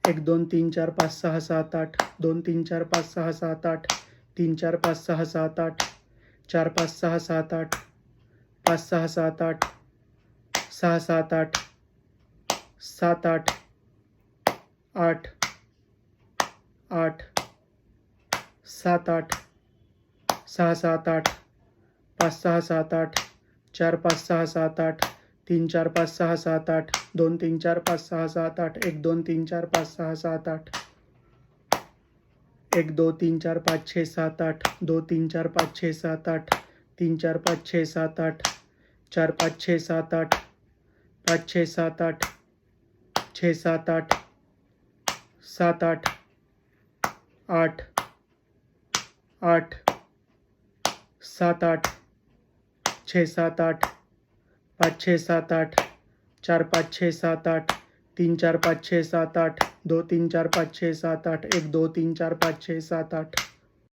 1 2 3 4 5 6 7 8 2 3 4 5 6 7 8 3 4 5 6 7 8 4 5 6 7 8 5 6 7 8 6 7 8 7 8 8 8 7 8 6 7 8 5 6 7 8 4 5 6 7 8 3 4 5 6 7 8 2 3 4 5 6 7 8 1 2 3 4 5 6 7 8 1 2 3 4 5 6 7 8 2 3 4 5 6 7 8 3 4 5 6 7 8 4 5 6 7 8 5 6 7 8 6 7 8 7 8 8 8 7 8 6 7 8 5 6 7 8 4 5 6 7 8 3 4 5 6 7 8 2 3 4 5 6 7 8 1 2 3 4 5 6 7 8